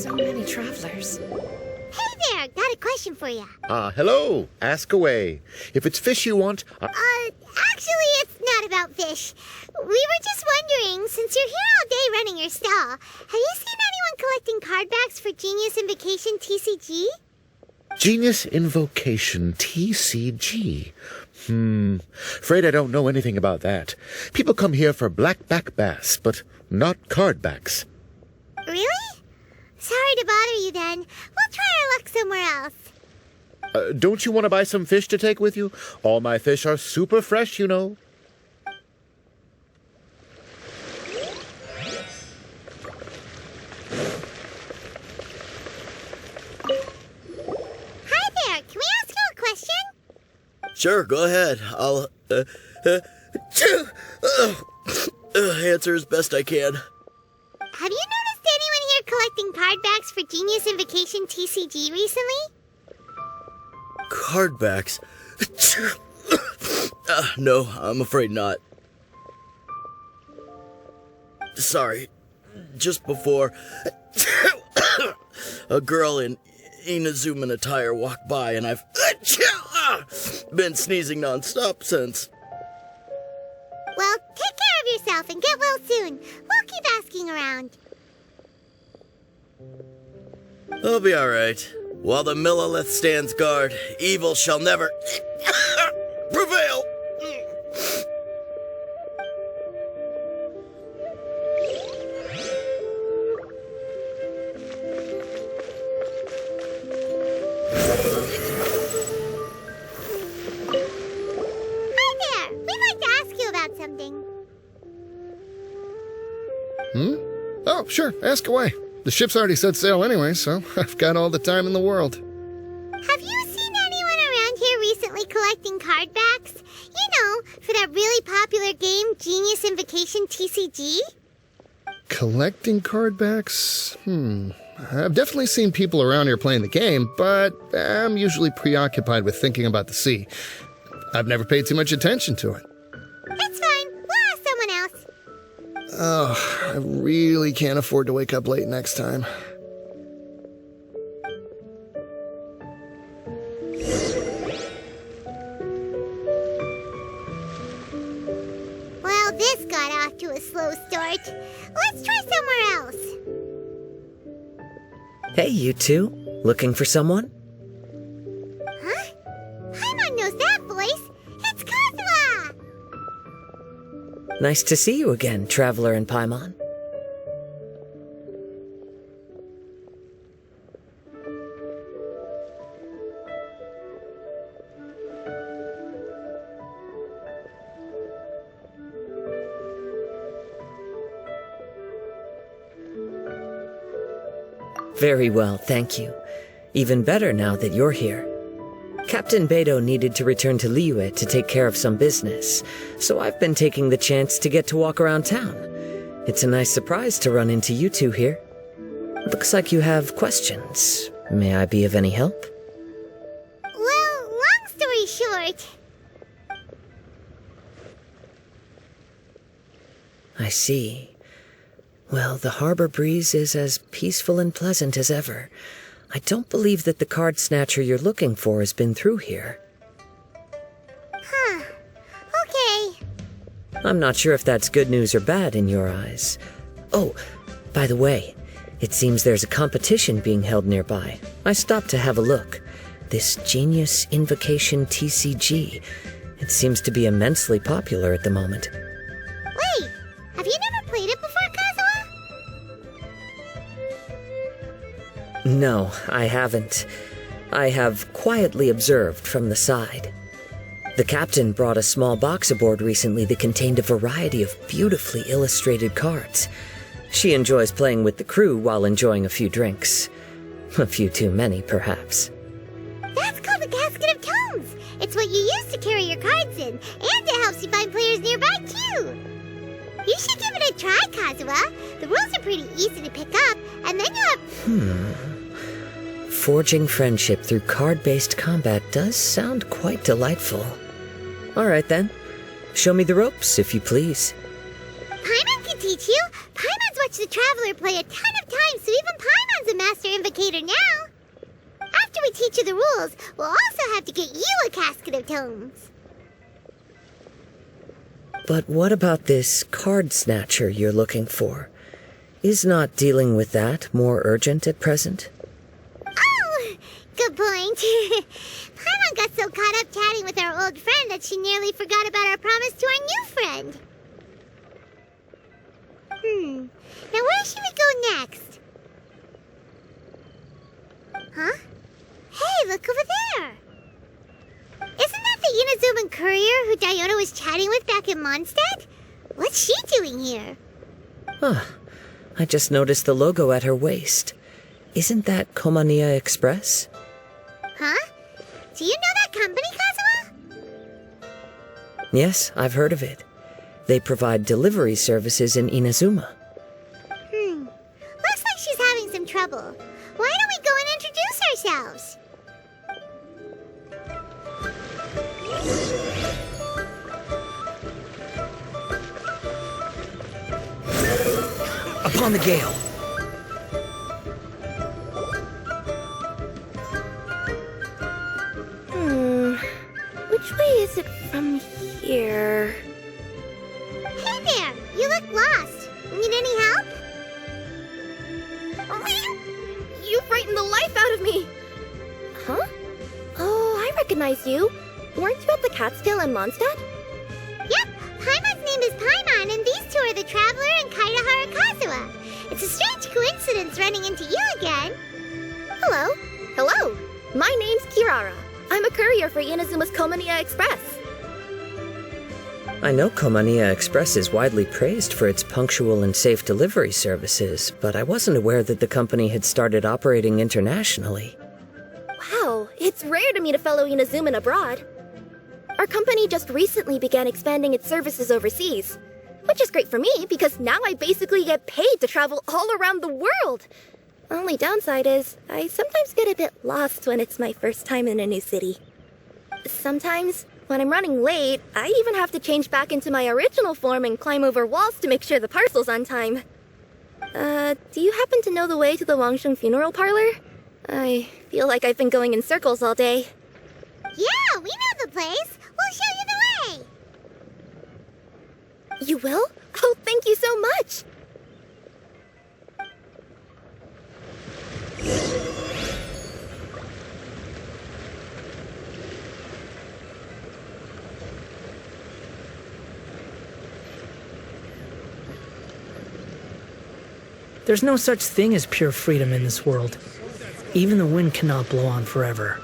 So many travelers. Hey there, got a question for you. Hello. Ask away. If it's fish you want... Actually, it's not about fish. We were just wondering, since you're here all day running your stall, have you seen anyone collecting card backs for Genius Invocation TCG? Genius Invocation TCG. Afraid I don't know anything about that. People come here for blackback bass, but not card backs. Really? Sorry to bother you then. We'll try our luck somewhere else. Don't you want to buy some fish to take with you? All my fish are super fresh, you know. Hi there, can we ask you a question? Sure, go ahead. I'll answer as best I can. Have you noticed anyone here collecting card backs for Genius Invocation TCG recently? Card backs? No, I'm afraid not. Sorry. Just before, a girl in Inazuman attire walked by, and I've been sneezing nonstop since. Well, take care of yourself and get well soon. We'll keep asking around. I'll be alright. While the Millilith stands guard, evil shall never prevail. Hi there! We'd like to ask you about something. Oh, sure, ask away. The ship's already set sail anyway, so I've got all the time in the world. Have you seen anyone around here recently collecting card backs? You know, for that really popular game, Genius Invocation TCG? Collecting card backs? I've definitely seen people around here playing the game, but I'm usually preoccupied with thinking about the sea. I've never paid too much attention to it. It's fine. We'll ask someone else. Oh, I really can't afford to wake up late next time. Well, this got off to a slow start. Let's try somewhere else. Hey, you two. Looking for someone? Huh? Paimon knows that voice. It's Kazuha! Nice to see you again, Traveler and Paimon. Very well, thank you. Even better now that you're here. Captain Beidou needed to return to Liyue to take care of some business, so I've been taking the chance to get to walk around town. It's a nice surprise to run into you two here. Looks like you have questions. May I be of any help? Well, long story short, I see. Well, the harbor breeze is as peaceful and pleasant as ever. I don't believe that the card snatcher you're looking for has been through here. huh. Okay. I'm not sure if that's good news or bad in your eyes. Oh, by the way, it seems there's a competition being held nearby. I stopped to have a look. This Genius Invocation TCG. It seems to be immensely popular at the moment. Wait, have you never played it before, Kazuha? No, I haven't. I have quietly observed from the side. The captain brought a small box aboard recently that contained a variety of beautifully illustrated cards. She enjoys playing with the crew while enjoying a few drinks. A few too many, perhaps. That's called the Casket of Tomes. It's what you use to carry your cards in, and it helps you find players nearby, too. You should give it a try, Kazuha. The rules are pretty easy to pick up, and then you have... Forging friendship through card-based combat does sound quite delightful. All right, then. Show me the ropes, if you please. Paimon can teach you. Paimon's watched the Traveler play a ton of times, so even Paimon's Master Invocator now. After we teach you the rules, we'll also have to get you a Casket of Tomes. But what about this card snatcher you're looking for? Is not dealing with that more urgent at present? Oh, good point. Paimon got so caught up chatting with our old friend that she nearly forgot about our promise to our new friend. Now where should we go next? Huh? Hey, look over there! Isn't that the Inazuman courier who Diona was chatting with back in Mondstadt? What's she doing here? Huh. I just noticed the logo at her waist. Isn't that Komania Express? Huh? Do you know that company, Kazuha? Yes, I've heard of it. They provide delivery services in Inazuma. Looks like she's having some trouble. Why don't we go and introduce ourselves? Upon the gale! Which way is it from here? Hey there! You look lost. Need any help? You frightened the life out of me! Huh? Oh, I recognize you. Weren't you at the Catskill in Mondstadt? Yep, Paimon's name is Paimon, and these two are the Traveler and Kaitahara Kazuha. It's a strange coincidence running into you again. Hello. Hello. My name's Kirara. I'm a courier for Inazuma's Komania Express. I know Komania Express is widely praised for its punctual and safe delivery services, but I wasn't aware that the company had started operating internationally. Wow, it's rare to meet a fellow Inazuman abroad. Our company just recently began expanding its services overseas, which is great for me because now I basically get paid to travel all around the world. Only downside is, I sometimes get a bit lost when it's my first time in a new city. Sometimes, when I'm running late, I even have to change back into my original form and climb over walls to make sure the parcel's on time. Do you happen to know the way to the Wangsheng funeral parlor? I feel like I've been going in circles all day. Yeah, we know the place. We'll show you the way. You will? Oh, thank you so much! There's no such thing as pure freedom in this world. Even the wind cannot blow on forever.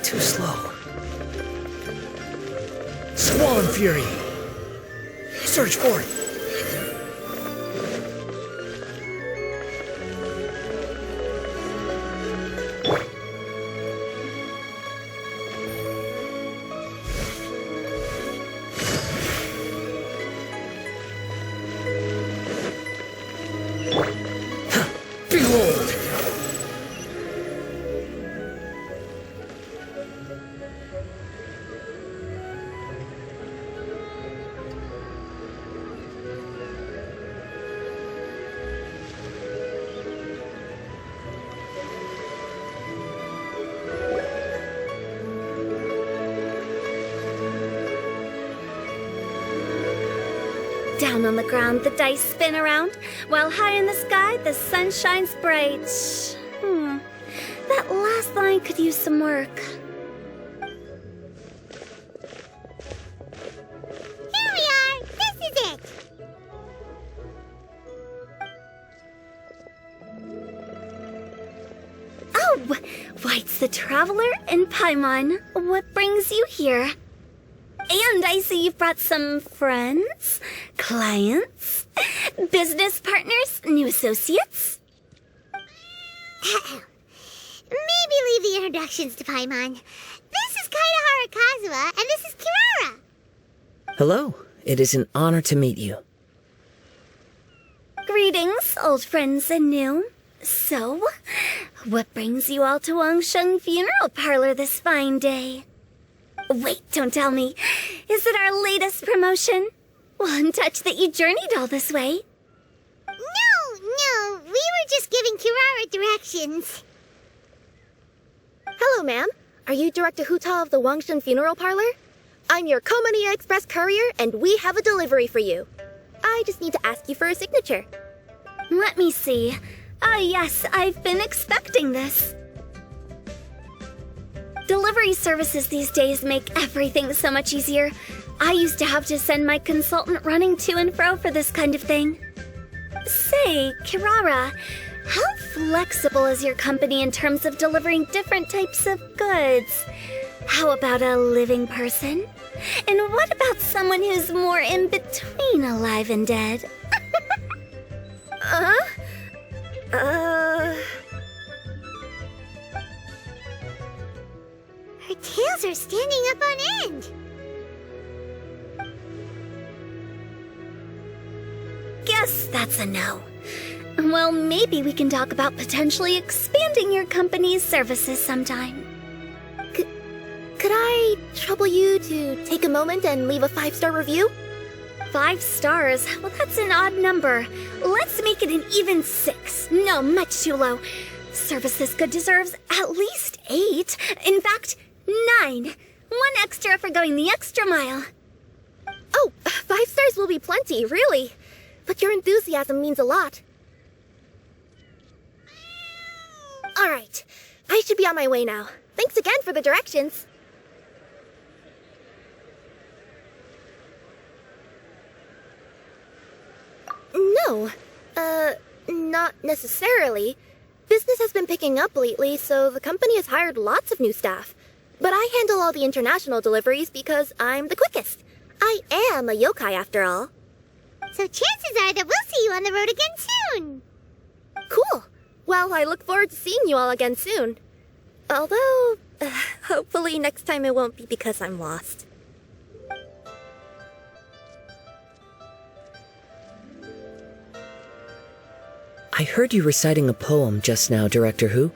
Too slow. Squall and Fury! Search for it! Behold! Down on the ground, the dice spin around, while high in the sky, the sun shines bright. That last line could use some work. Here we are. This is it. Oh, why, it's the Traveler and Paimon. What brings you here? And And I see you've brought some friends, clients, business partners, new associates. Maybe leave the introductions to Paimon. This is Kaedehara Kazuha, and this is Kirara. Hello. It is an honor to meet you. Greetings, old friends and new. So, what brings you all to Wangsheng Funeral Parlor this fine day? Wait, don't tell me. Is it our latest promotion? One touch that you journeyed all this way. No, we were just giving Kirara directions. Hello, ma'am. Are you Director Huta of the Wangsheng Funeral Parlor? I'm your Komania Express courier, and we have a delivery for you. I just need to ask you for a signature. Let me see. Ah, yes, I've been expecting this. Delivery services these days make everything so much easier. I used to have to send my consultant running to and fro for this kind of thing. Say, Kirara, how flexible is your company in terms of delivering different types of goods? How about a living person? And what about someone who's more in between alive and dead? Her tails are standing up on end. Guess that's a no. Well, maybe we can talk about potentially expanding your company's services sometime. Could I trouble you to take a moment and leave a 5-star review? 5 stars? Well, that's an odd number. Let's make it an even 6. No, much too low. Service this good deserves at least 8. In fact, 9. 1 extra for going the extra mile. Oh, 5 stars will be plenty, really. But your enthusiasm means a lot. All right, I should be on my way now. Thanks again for the directions. No, not necessarily. Business has been picking up lately, so the company has hired lots of new staff. But I handle all the international deliveries because I'm the quickest. I am a yokai after all. So chances are that we'll see you on the road again soon. Cool. Well, I look forward to seeing you all again soon. Although, hopefully next time it won't be because I'm lost. I heard you reciting a poem just now, Director Who.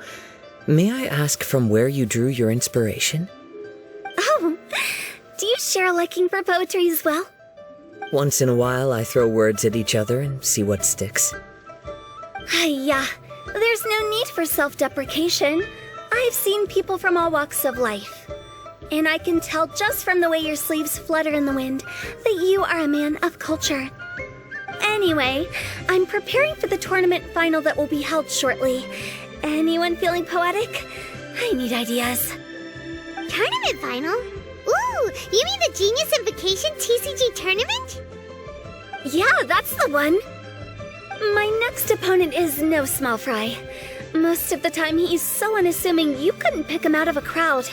May I ask from where you drew your inspiration? Oh, do you share a liking for poetry as well? Once in a while, I throw words at each other and see what sticks. Yeah, there's no need for self-deprecation. I've seen people from all walks of life. And I can tell just from the way your sleeves flutter in the wind that you are a man of culture. Anyway, I'm preparing for the tournament final that will be held shortly. Anyone feeling poetic? I need ideas. Tournament final? Ooh, you mean the Genius Invocation TCG tournament? Yeah, that's the one. My next opponent is no small fry. Most of the time he's so unassuming you couldn't pick him out of a crowd.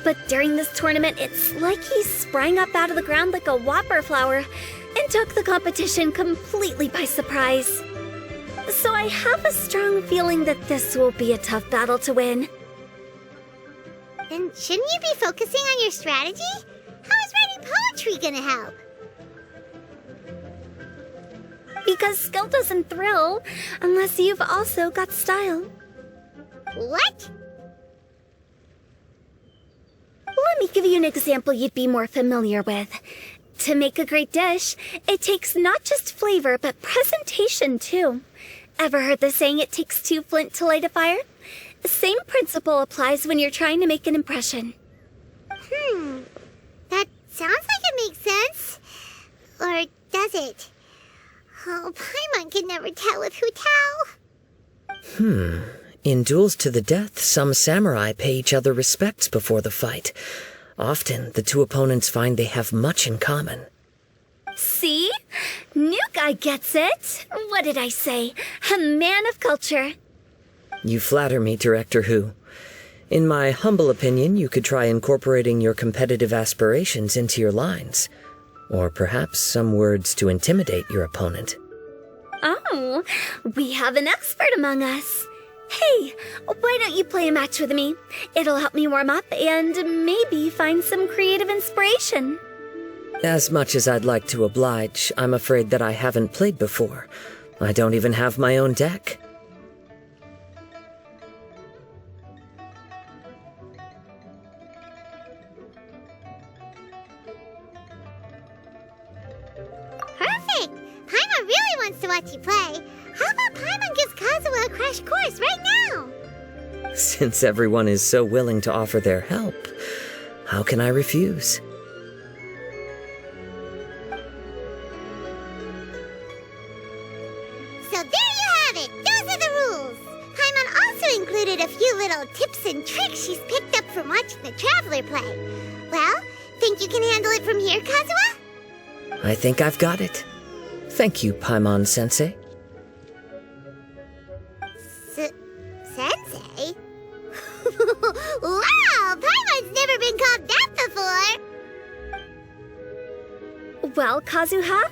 But during this tournament, it's like he sprang up out of the ground like a whopper flower and took the competition completely by surprise. So I have a strong feeling that this will be a tough battle to win. Then shouldn't you be focusing on your strategy? How is writing poetry gonna help? Because skill doesn't thrill unless you've also got style. What? Let me give you an example you'd be more familiar with. To make a great dish, it takes not just flavor, but presentation too. Ever heard the saying, it takes 2 flint to light a fire? The same principle applies when you're trying to make an impression. That sounds like it makes sense. Or does it? Oh, Paimon can never tell with Hu Tao. In duels to the death, some samurai pay each other respects before the fight. Often, the two opponents find they have much in common. See? New guy gets it. What did I say? A man of culture. You flatter me, Director Who. In my humble opinion, you could try incorporating your competitive aspirations into your lines. Or perhaps some words to intimidate your opponent. Oh, we have an expert among us. Hey, why don't you play a match with me? It'll help me warm up and maybe find some creative inspiration. As much as I'd like to oblige, I'm afraid that I haven't played before. I don't even have my own deck. Perfect! Paimon really wants to watch you play. How about Paimon gives Kazuha a crash course right now? Since everyone is so willing to offer their help, how can I refuse? So there you have it! Those are the rules! Paimon also included a few little tips and tricks she's picked up from watching the Traveler play. Well, think you can handle it from here, Kazuha? I think I've got it. Thank you, Paimon-sensei. Sensei? Wow! Paimon's never been called that before! Well, Kazuha,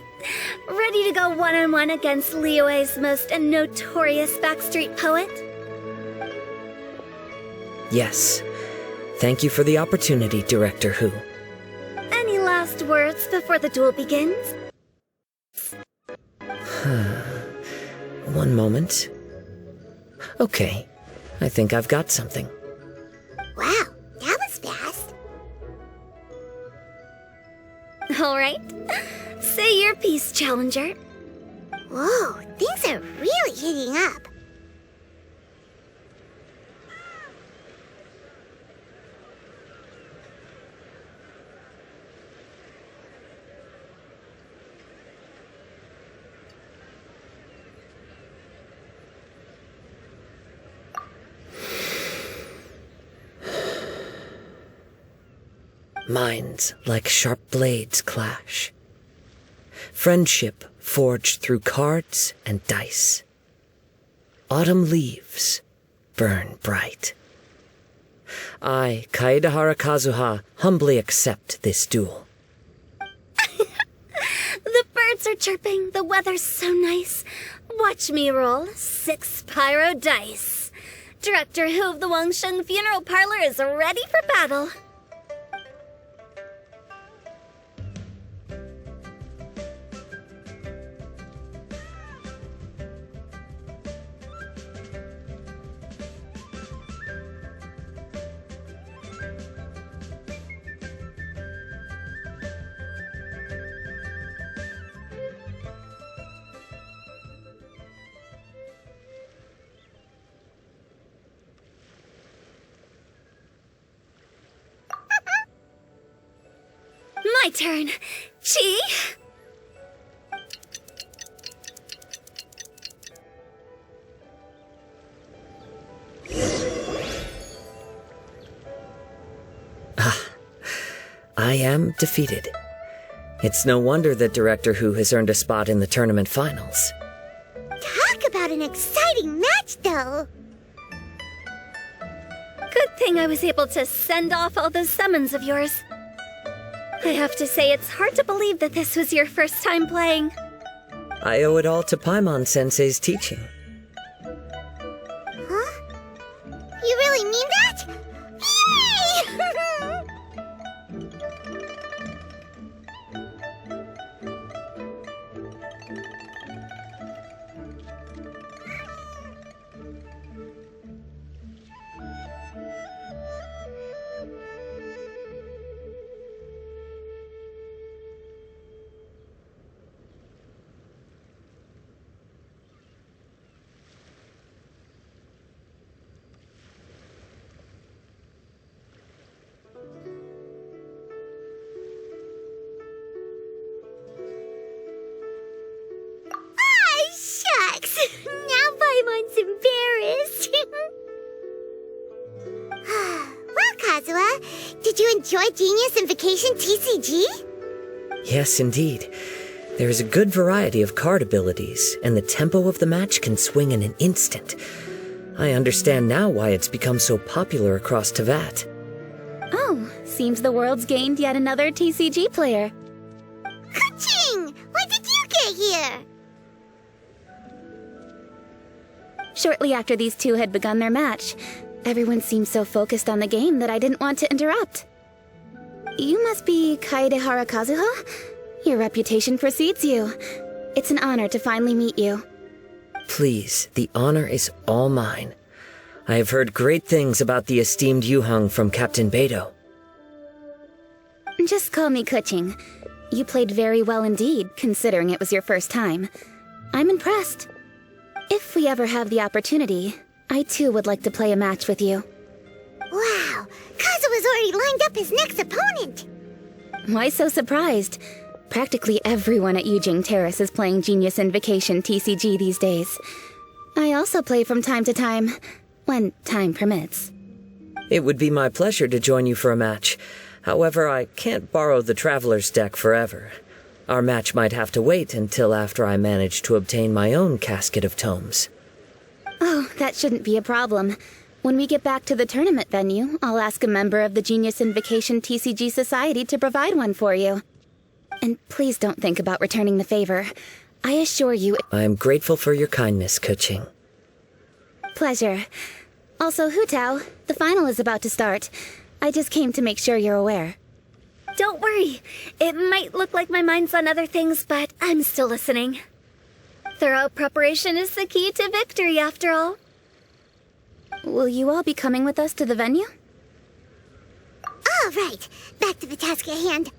ready to go one-on-one against Liyue's most notorious backstreet poet? Yes. Thank you for the opportunity, Director Hu. Any last words before the duel begins? One moment. Okay, I think I've got something. Wow, that was fast. All right. Say your piece, Challenger. Whoa, things are really heating up. Minds like sharp blades clash. Friendship forged through cards and dice. Autumn leaves burn bright. I, Kaedahara Kazuha, humbly accept this duel. The birds are chirping, the weather's so nice. Watch me roll 6 pyro dice. Director Hu of the Wangsheng Funeral Parlor is ready for battle. My turn. Chi? I am defeated. It's no wonder that Director Hu has earned a spot in the tournament finals. Talk about an exciting match, though. Good thing I was able to send off all those summons of yours. I have to say, it's hard to believe that this was your first time playing. I owe it all to Paimon-sensei's teaching. Huh? You really mean that? Yay! Now Paimon's embarrassed. Well, Kazuha, did you enjoy Genius Invocation TCG? Yes, indeed. There is a good variety of card abilities, and the tempo of the match can swing in an instant. I understand now why it's become so popular across Teyvat. Oh, seems the world's gained yet another TCG player. Kuching! When did you get here? Shortly after these two had begun their match, everyone seemed so focused on the game that I didn't want to interrupt. You must be Kaedehara Kazuha? Your reputation precedes you. It's an honor to finally meet you. Please, the honor is all mine. I have heard great things about the esteemed Yuheng from Captain Beidou. Just call me Kuching. You played very well indeed, considering it was your first time. I'm impressed. If we ever have the opportunity, I too would like to play a match with you. Wow, Kazuha's already lined up his next opponent. Why so surprised? Practically everyone at Yujing Terrace is playing Genius Invocation TCG these days. I also play from time to time, when time permits. It would be my pleasure to join you for a match. However, I can't borrow the Traveler's deck forever. Our match might have to wait until after I manage to obtain my own casket of tomes. Oh, that shouldn't be a problem. When we get back to the tournament venue, I'll ask a member of the Genius Invocation TCG Society to provide one for you. And please don't think about returning the favor. I assure you... I am grateful for your kindness, Kuching. Pleasure. Also, Hutao, the final is about to start. I just came to make sure you're aware. Don't worry. It might look like my mind's on other things, but I'm still listening. Thorough preparation is the key to victory, after all. Will you all be coming with us to the venue? All right, back to the task at hand.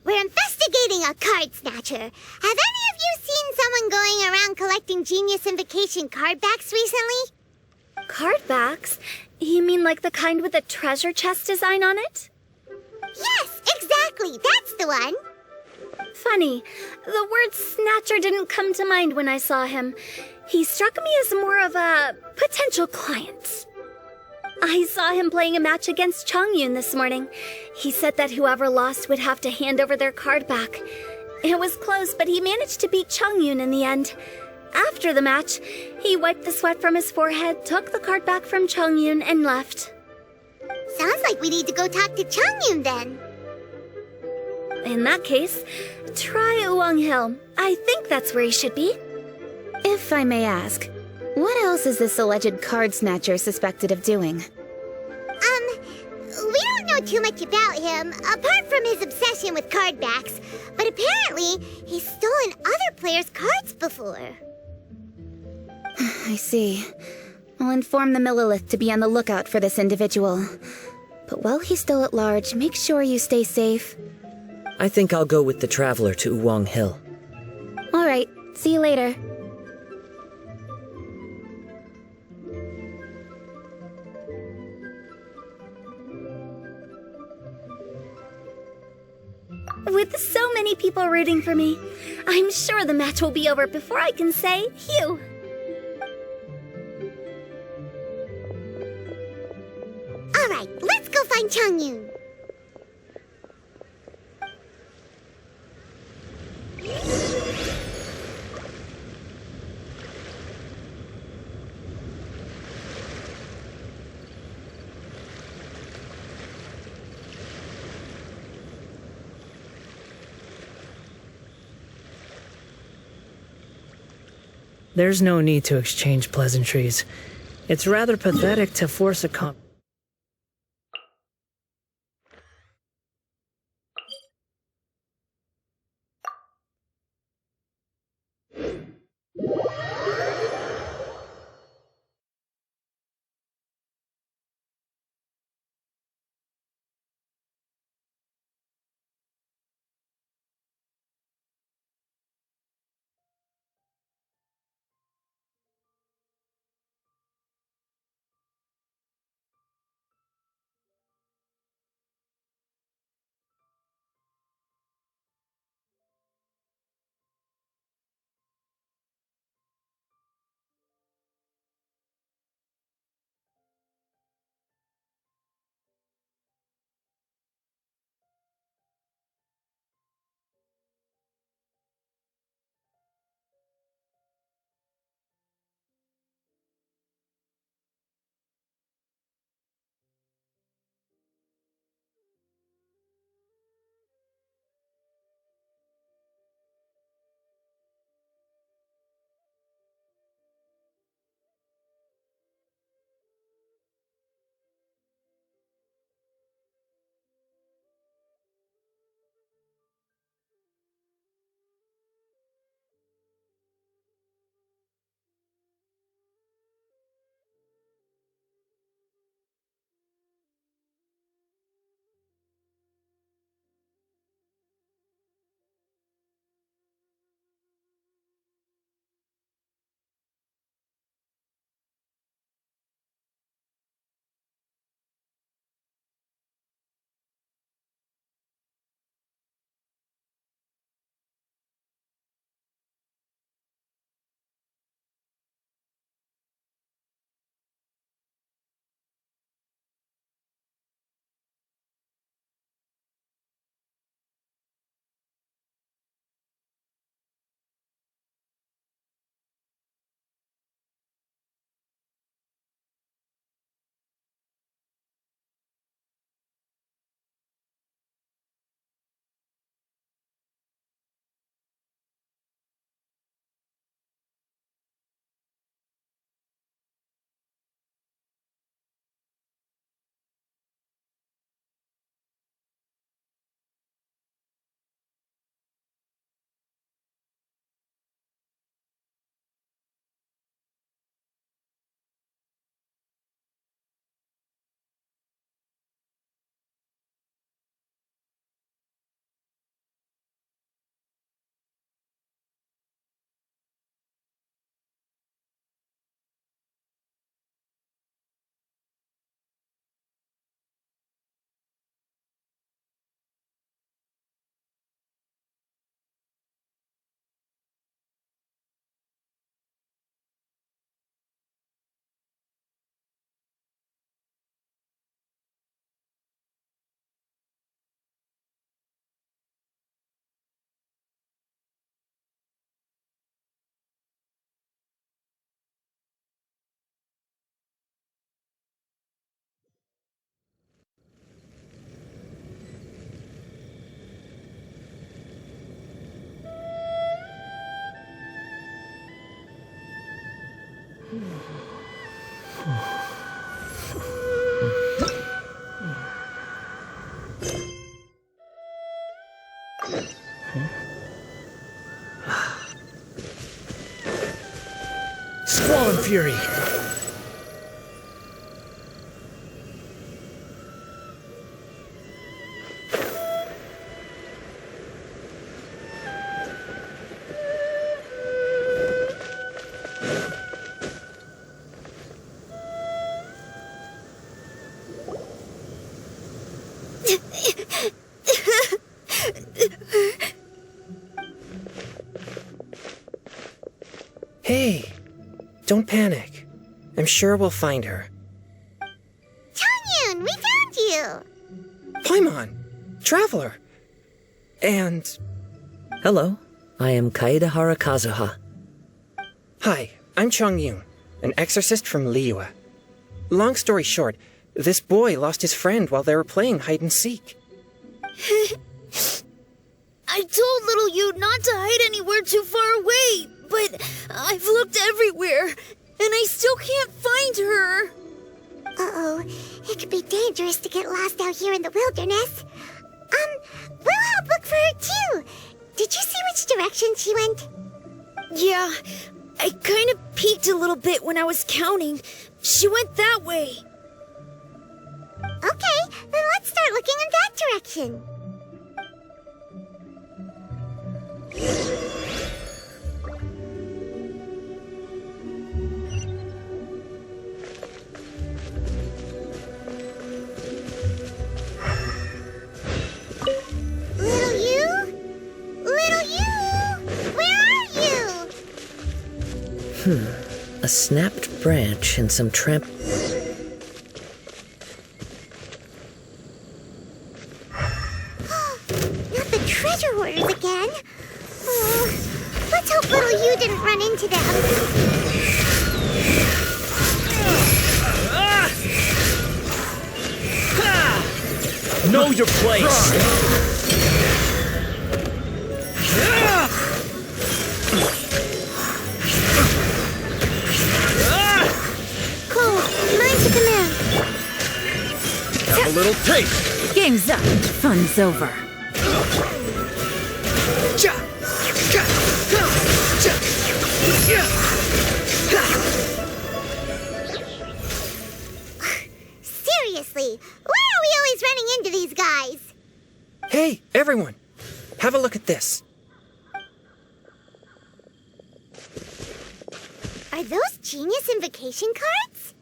We're investigating a card snatcher. Have any of you seen someone going around collecting Genius Invocation card backs recently? Card backs? You mean like the kind with a treasure chest design on it? Yes, exactly. That's the one. Funny, the word snatcher didn't come to mind when I saw him. He struck me as more of a potential client. I saw him playing a match against Chongyun this morning. He said that whoever lost would have to hand over their card back. It was close, but he managed to beat Chongyun in the end. After the match, he wiped the sweat from his forehead, took the card back from Chongyun, and left. Sounds like we need to go talk to Chongyun then. In that case, try Uwang Hill. I think that's where he should be. If I may ask, what else is this alleged card snatcher suspected of doing? We don't know too much about him, apart from his obsession with card backs, but apparently he's stolen other players' cards before. I see. I'll inform the Millilith to be on the lookout for this individual. But while he's still at large, make sure you stay safe. I think I'll go with the Traveler to Uwang Hill. All right, see you later. With so many people rooting for me, I'm sure the match will be over before I can say phew. All right, let's go find Chongyun. There's no need to exchange pleasantries. It's rather pathetic to force a Squall and Fury. Hey, don't panic. I'm sure we'll find her. Chongyun, we found you! Paimon, Traveler. And... Hello, I am Kaedahara Kazuha. Hi, I'm Chongyun, an exorcist from Liyue. Long story short, this boy lost his friend while they were playing hide and seek. I told little Yu not to hide anywhere too far away, but I've looked everywhere, and I still can't find her. Uh-oh, it could be dangerous to get lost out here in the wilderness. We'll help look for her too. Did you see which direction she went? Yeah, I kind of peeked a little bit when I was counting. She went that way. Okay, then let's start looking in that direction. Little you? Little you? Where are you? A snapped branch and some tramp... Not the treasure hoarders again. Oh, let's hope little you didn't run into them. Know your place! Cole, mine's the command. Have a little taste! Game's up. Fun's over. Seriously, why are we always running into these guys? Hey, everyone! Have a look at this. Are those genius invocation cards?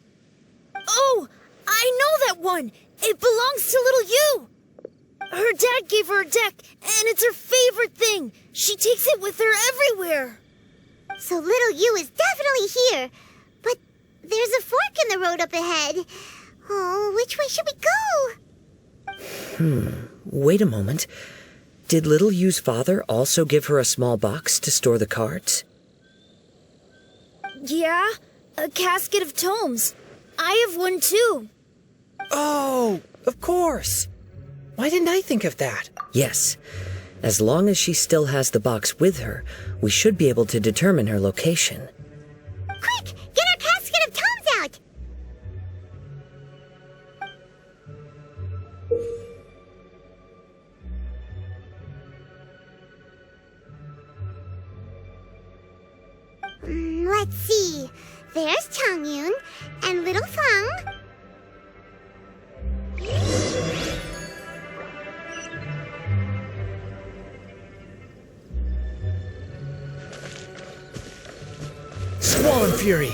Oh, I know that one! It belongs to little Yu! Her dad gave her a deck, and it's her favorite thing! She takes it with her everywhere! So little Yu is definitely here. But there's a fork in the road up ahead. Oh, which way should we go? Wait a moment. Did Little Yu's father also give her a small box to store the cards? Yeah, a casket of tomes. I have one too. Oh, of course. Why didn't I think of that? Yes. As long as she still has the box with her, we should be able to determine her location. Quick, get our casket of tomes out! Let's see. There's Chongyun and little Feng. Squall and Fury.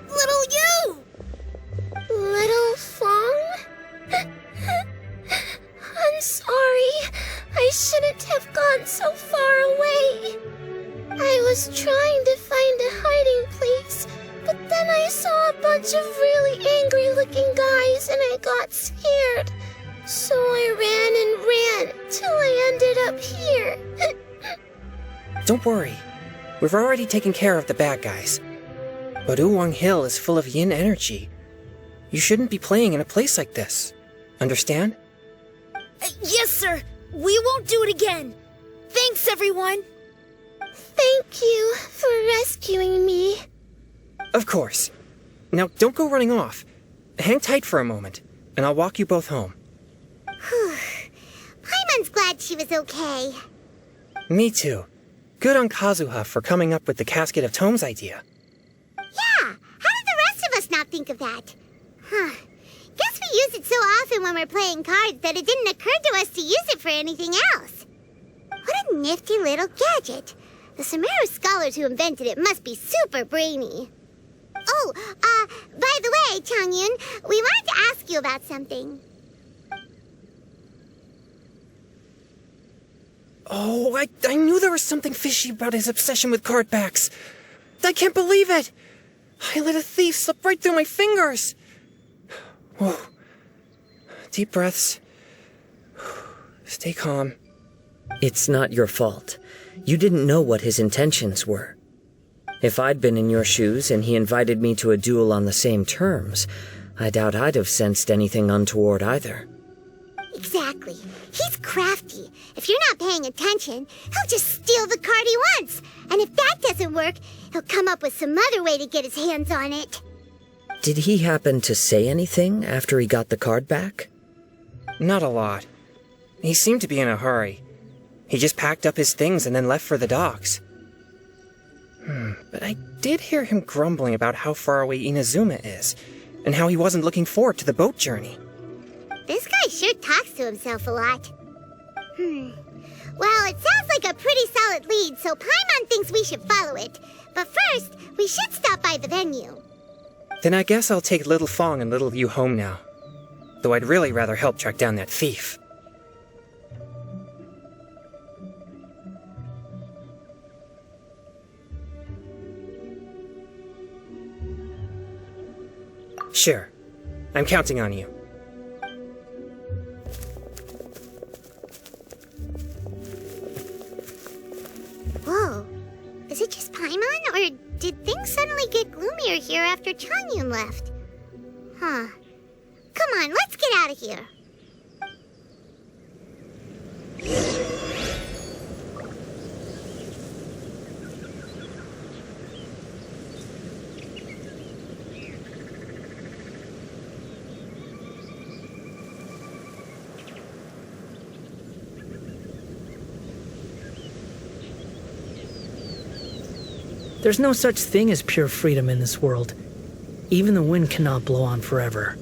Little Yu! Little Feng? I'm sorry. I shouldn't have gone so far away. I was trying to find a hiding place, but then I saw a bunch of really angry-looking guys and I got scared. So I ran and ran till I ended up here. Don't worry. We've already taken care of the bad guys. But Uwang Hill is full of yin energy. You shouldn't be playing in a place like this. Understand? Yes, sir. We won't do it again. Thanks, everyone. Thank you for rescuing me. Of course. Now, don't go running off. hang tight for a moment, and I'll walk you both home. Paimon's glad she was okay. Me too. Good on Kazuha for coming up with the Casket of Tomes idea. Yeah, how did the rest of us not think of that? Guess we use it so often when we're playing cards that it didn't occur to us to use it for anything else. What a nifty little gadget. The Sumeru scholars who invented it must be super brainy. Oh, by the way, Changyun, we wanted to ask you about something. Oh, I knew there was something fishy about his obsession with card backs. I can't believe it. I let a thief slip right through my fingers. Whoa. Deep breaths. Stay calm. It's not your fault. You didn't know what his intentions were. If I'd been in your shoes and he invited me to a duel on the same terms, I doubt I'd have sensed anything untoward either. Exactly. He's crafty. If you're not paying attention, he'll just steal the card he wants. And if that doesn't work, he'll come up with some other way to get his hands on it. Did he happen to say anything after he got the card back? Not a lot. He seemed to be in a hurry. He just packed up his things and then left for the docks. But I did hear him grumbling about how far away Inazuma is, and how he wasn't looking forward to the boat journey. This guy sure talks to himself a lot. Well, it sounds like a pretty solid lead, so Paimon thinks we should follow it. But first, we should stop by the venue. Then I guess I'll take Little Fong and Little Yu home now. Though I'd really rather help track down that thief. Sure. I'm counting on you. Whoa. Is it just Paimon, or did things suddenly get gloomier here after Changyun left? Come on, let's get out of here. There's no such thing as pure freedom in this world. Even the wind cannot blow on forever.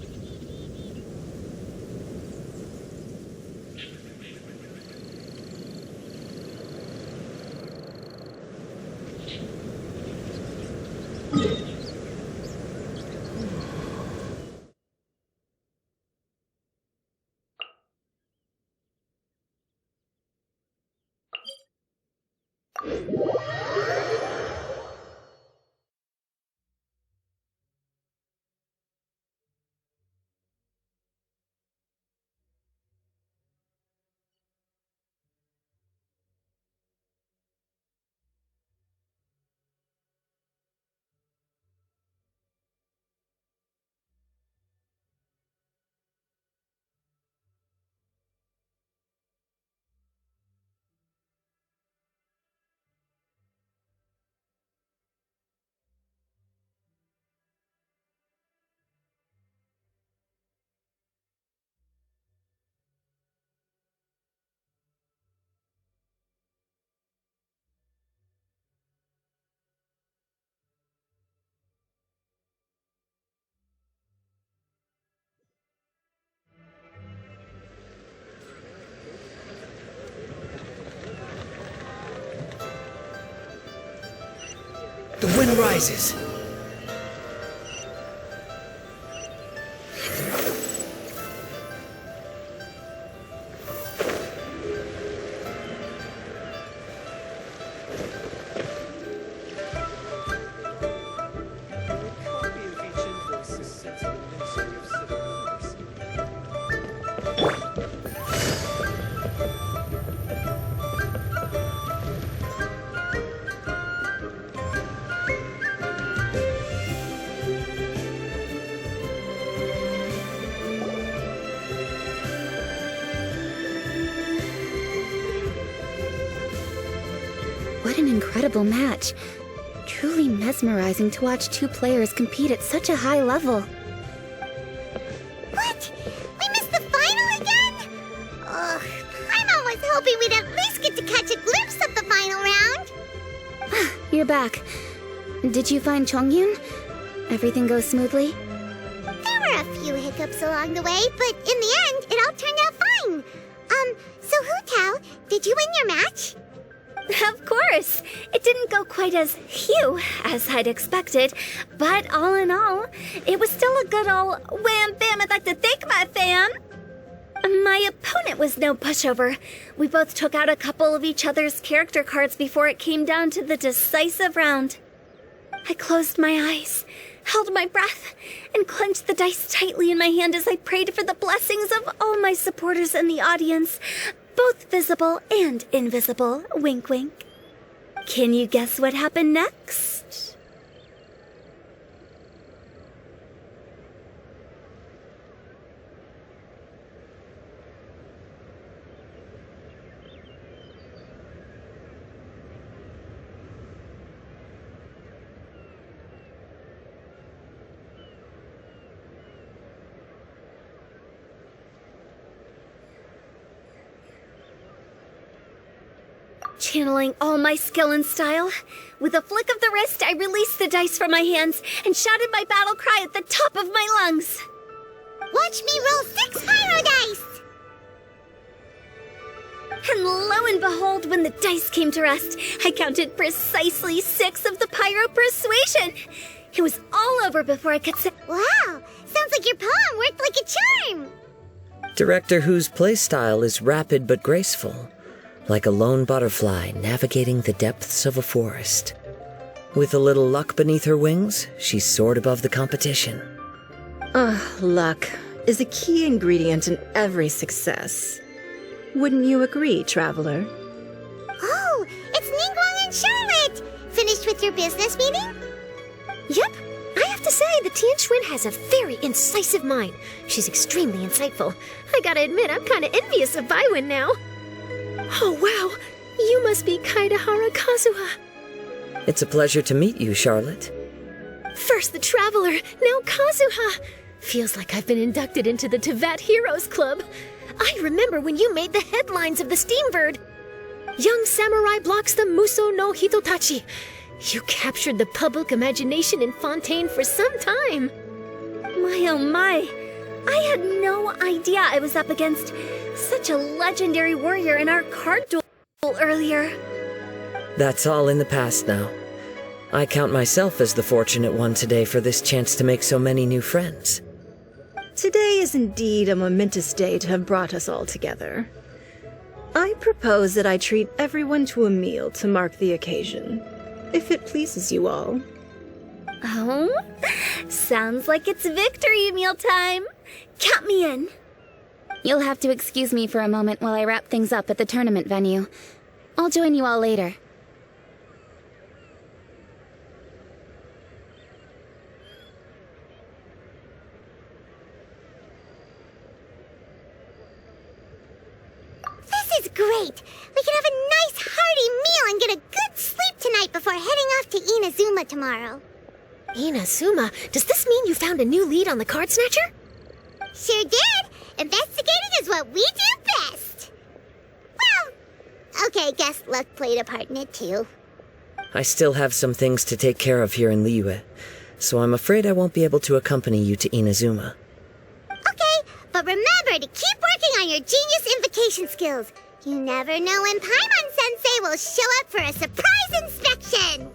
The wind rises. What an incredible match. Truly mesmerizing to watch two players compete at such a high level. hoping we'd at least get to catch a glimpse of the final round. You're back. Did you find Chongyun? Everything goes smoothly? There were a few hiccups along the way, but in the end, it all turned out fine. So Hu Tao, did you win your match? Of course! It didn't go quite as Hugh as I'd expected, but all in all, it was still a good ol' wham bam I'd like to thank my fam! My opponent was no pushover. We both took out a couple of each other's character cards before it came down to the decisive round. I closed my eyes, held my breath, and clenched the dice tightly in my hand as I prayed for the blessings of all my supporters in the audience, both visible and invisible, wink wink. Can you guess what happened next? Channeling all my skill and style, with a flick of the wrist, I released the dice from my hands and shouted my battle cry at the top of my lungs. Watch me roll 6 pyro dice! And lo and behold, when the dice came to rest, I counted precisely 6 of the pyro persuasion. It was all over before I could say, wow, sounds like your poem worked like a charm. Director Hu's playstyle is rapid but graceful, like a lone butterfly navigating the depths of a forest. With a little luck beneath her wings, she soared above the competition. Luck is a key ingredient in every success. Wouldn't you agree, Traveler? Oh, it's Ningguang and Charlotte! Finished with your business meeting? Yep. I have to say, the Tianquan has a very incisive mind. She's extremely insightful. I gotta admit, I'm kinda envious of Baiwen now. Oh, wow. You must be Kaidahara Kazuha. It's a pleasure to meet you, Charlotte. First the Traveler, now Kazuha. Feels like I've been inducted into the Teyvat Heroes Club. I remember when you made the headlines of the Steambird. Young samurai blocks the Muso no Hitotachi. You captured the public imagination in Fontaine for some time. my oh my, I had no idea I was up against such a legendary warrior in our card duel earlier. That's all in the past now. I count myself as the fortunate one today for this chance to make so many new friends. Today is indeed a momentous day to have brought us all together. I propose that I treat everyone to a meal to mark the occasion, if it pleases you all. Oh, sounds like it's victory meal time. Count me in. You'll have to excuse me for a moment while I wrap things up at the tournament venue. I'll join you all later. This is great! We can have a nice hearty meal and get a good sleep tonight before heading off to Inazuma tomorrow. Inazuma? Does this mean you found a new lead on the Card Snatcher? Sure did! Investigating is what we do best! Well, okay, guess luck played a part in it too. I still have some things to take care of here in Liyue, so I'm afraid I won't be able to accompany you to Inazuma. Okay, but remember to keep working on your genius invocation skills. You never know when Paimon-sensei will show up for a surprise inspection!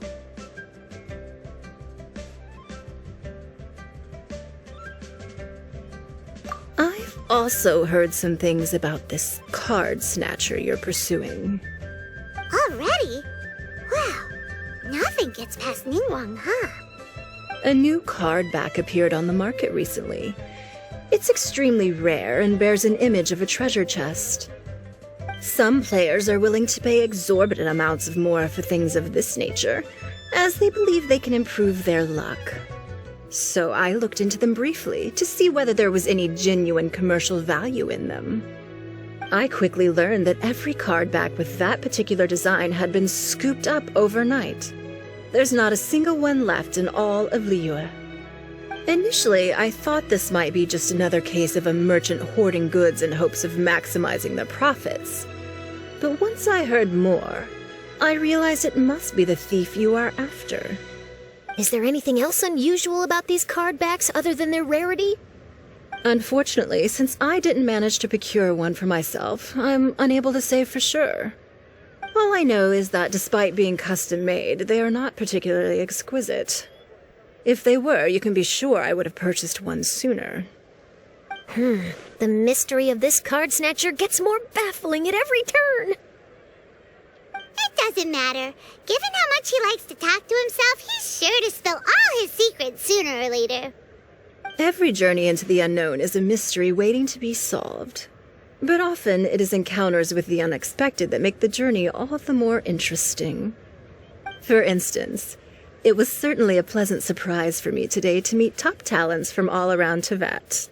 I've also heard some things about this Card Snatcher you're pursuing. Already? Wow, nothing gets past Ningguang, huh? A new card back appeared on the market recently. It's extremely rare and bears an image of a treasure chest. Some players are willing to pay exorbitant amounts of more for things of this nature, as they believe they can improve their luck. So I looked into them briefly to see whether there was any genuine commercial value in them. I quickly learned that every card back with that particular design had been scooped up overnight. There's not a single one left in all of Liyue. Initially, I thought this might be just another case of a merchant hoarding goods in hopes of maximizing their profits. but once I heard more, I realized it must be the thief you are after. Is there anything else unusual about these card backs other than their rarity? Unfortunately, since I didn't manage to procure one for myself, I'm unable to say for sure. All I know is that despite being custom-made, they are not particularly exquisite. If they were, you can be sure I would have purchased one sooner. The mystery of this card snatcher gets more baffling at every turn. It doesn't matter. Given how much he likes to talk to himself, he's sure to spill all his secrets sooner or later. Every journey into the unknown is a mystery waiting to be solved. But often it is encounters with the unexpected that make the journey all the more interesting. For instance, it was certainly a pleasant surprise for me today to meet top talents from all around Teyvat.